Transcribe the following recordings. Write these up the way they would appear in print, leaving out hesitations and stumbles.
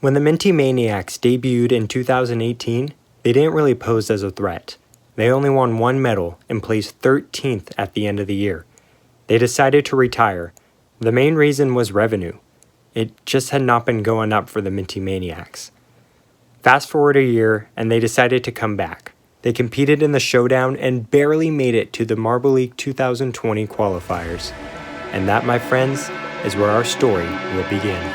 When the Minty Maniacs debuted in 2018, they didn't really pose as a threat. They only won one medal and placed 13th at the end of the year. They decided to retire. The main reason was revenue. It just had not been going up for the Minty Maniacs. Fast forward a year, and they decided to come back. They competed in the showdown and barely made it to the Marble League 2020 qualifiers. And that, my friends, is where our story will begin.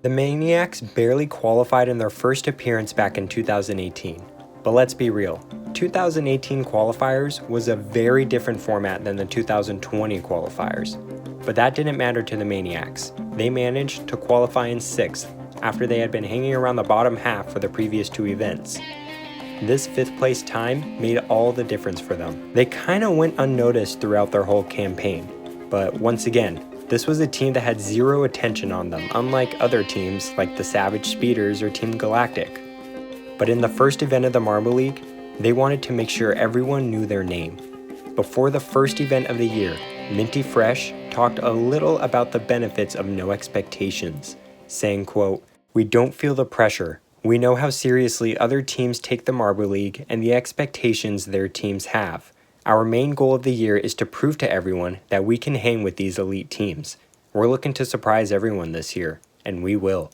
The Maniacs barely qualified in their first appearance back in 2018. But let's be real, 2018 qualifiers was a very different format than the 2020 qualifiers. But that didn't matter to the Maniacs. They managed to qualify in 6th after they had been hanging around the bottom half for the previous 2 events. This 5th place time made all the difference for them. They kinda went unnoticed throughout their whole campaign. But once again, this was a team that had zero attention on them, unlike other teams like the Savage Speeders or Team Galactic. But in the first event of the Marble League, they wanted to make sure everyone knew their name. Before the first event of the year, Minty Fresh talked a little about the benefits of no expectations, saying, quote, "We don't feel the pressure. We know how seriously other teams take the Marble League and the expectations their teams have. Our main goal of the year is to prove to everyone that we can hang with these elite teams. We're looking to surprise everyone this year, and we will."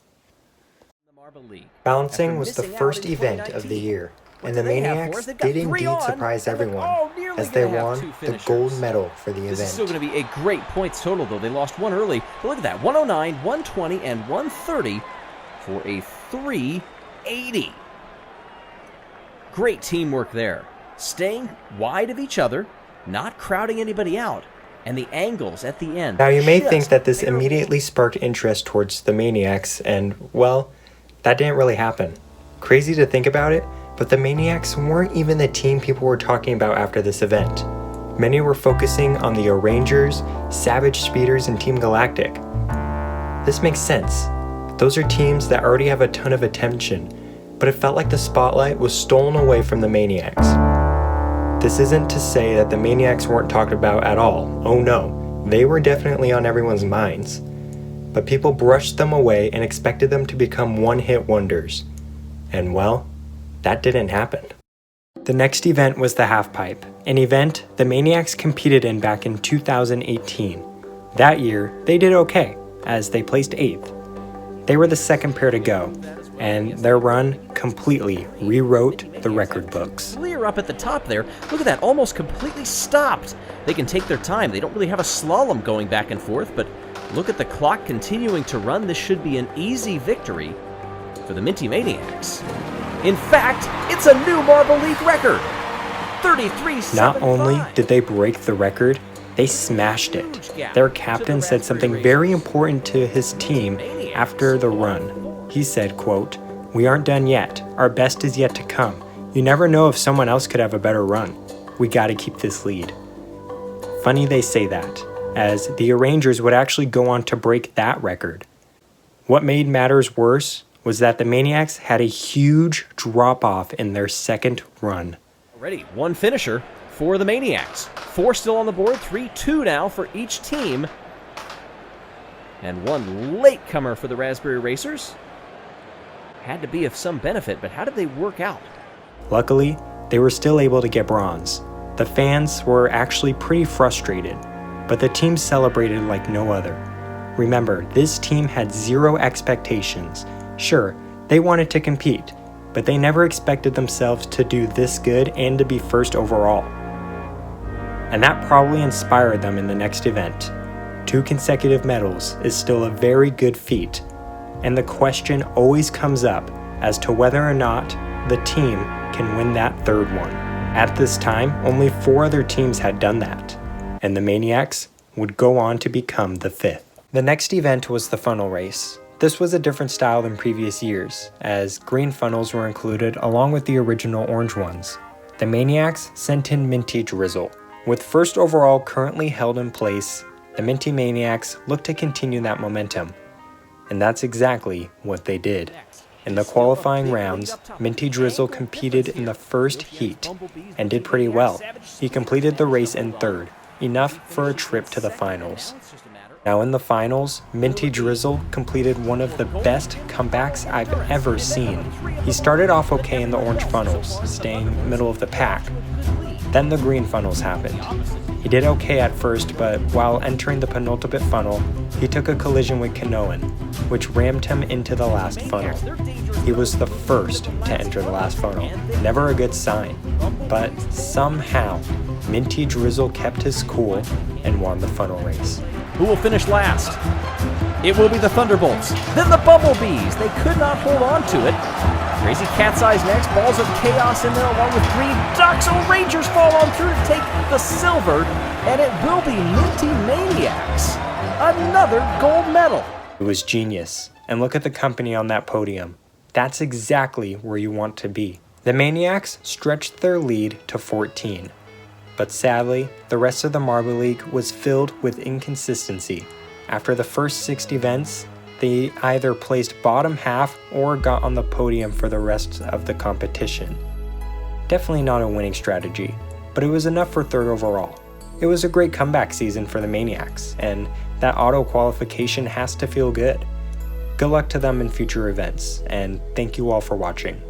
Balancing was the first event of the year, and the Maniacs did indeed surprise everyone as they won the gold medal for the event. This is still going to be a great points total, though. They lost one early, but look at that, 109, 120, and 130 for a 380. Great teamwork there. Staying wide of each other, not crowding anybody out, and the angles at the end. Now you may think that this immediately sparked interest towards the Maniacs, and well, that didn't really happen. Crazy to think about it, but the Maniacs weren't even the team people were talking about after this event. Many were focusing on the O'Rangers, Savage Speeders, and Team Galactic. This makes sense. Those are teams that already have a ton of attention, but it felt like the spotlight was stolen away from the Maniacs. This isn't to say that the Maniacs weren't talked about at all. Oh no, they were definitely on everyone's minds. But people brushed them away and expected them to become one-hit wonders. And well, that didn't happen. The next event was the Halfpipe, an event the Maniacs competed in back in 2018. That year, they did okay, as they placed 8th. They were the second pair to go, and their run completely rewrote the record books. Clear up at the top there. Look at that, almost completely stopped. They can take their time. They don't really have a slalom going back and forth, but look at the clock continuing to run. This should be an easy victory for the Minty Maniacs. In fact, it's a new Marble League record. 33.75. Not only did they break the record, they smashed it. Their captain said something very important to his team after the run. He said, quote, "We aren't done yet. Our best is yet to come. You never know if someone else could have a better run. We gotta keep this lead." Funny they say that, as the O'Rangers would actually go on to break that record. What made matters worse was that the Maniacs had a huge drop-off in their second run. Already one finisher for the Maniacs. 4 still on the board, 3-2 now for each team. And one latecomer for the Raspberry Racers. Had to be of some benefit, but how did they work out? Luckily, they were still able to get bronze. The fans were actually pretty frustrated, but the team celebrated like no other. Remember, this team had zero expectations. Sure, they wanted to compete, but they never expected themselves to do this good and to be first overall. And that probably inspired them in the next event. 2 consecutive medals is still a very good feat, and the question always comes up as to whether or not the team can win that 3rd one. At this time, only 4 other teams had done that, and the Maniacs would go on to become the 5th. The next event was the funnel race. This was a different style than previous years, as green funnels were included along with the original orange ones. The Maniacs sent in Minty Drizzle. With first overall currently held in place, the Minty Maniacs look to continue that momentum. And that's exactly what they did. In the qualifying rounds, Minty Drizzle competed in the first heat and did pretty well. He completed the race in third, enough for a trip to the finals. Now in the finals, Minty Drizzle completed one of the best comebacks I've ever seen. He started off okay in the orange funnels, staying middle of the pack. Then the green funnels happened. He did okay at first, but while entering the penultimate funnel, he took a collision with Canoan, which rammed him into the last funnel. He was the first to enter the last funnel, never a good sign. But somehow, Minty Drizzle kept his cool and won the funnel race. Who will finish last? It will be the Thunderbolts, then the Bumblebees. They could not hold on to it. Crazy Cat's Eyes next, Balls of Chaos in there along with Green Ducks. Oh, Rangers fall on through to take the silver, and it will be Minty Maniacs. Another gold medal. It was genius, and look at the company on that podium. That's exactly where you want to be. The Maniacs stretched their lead to 14. But sadly, the rest of the Marble League was filled with inconsistency. After the first 6 events, they either placed bottom half or got on the podium for the rest of the competition. Definitely not a winning strategy, but it was enough for third overall. It was a great comeback season for the Maniacs, and that auto qualification has to feel good. Good luck to them in future events, and thank you all for watching.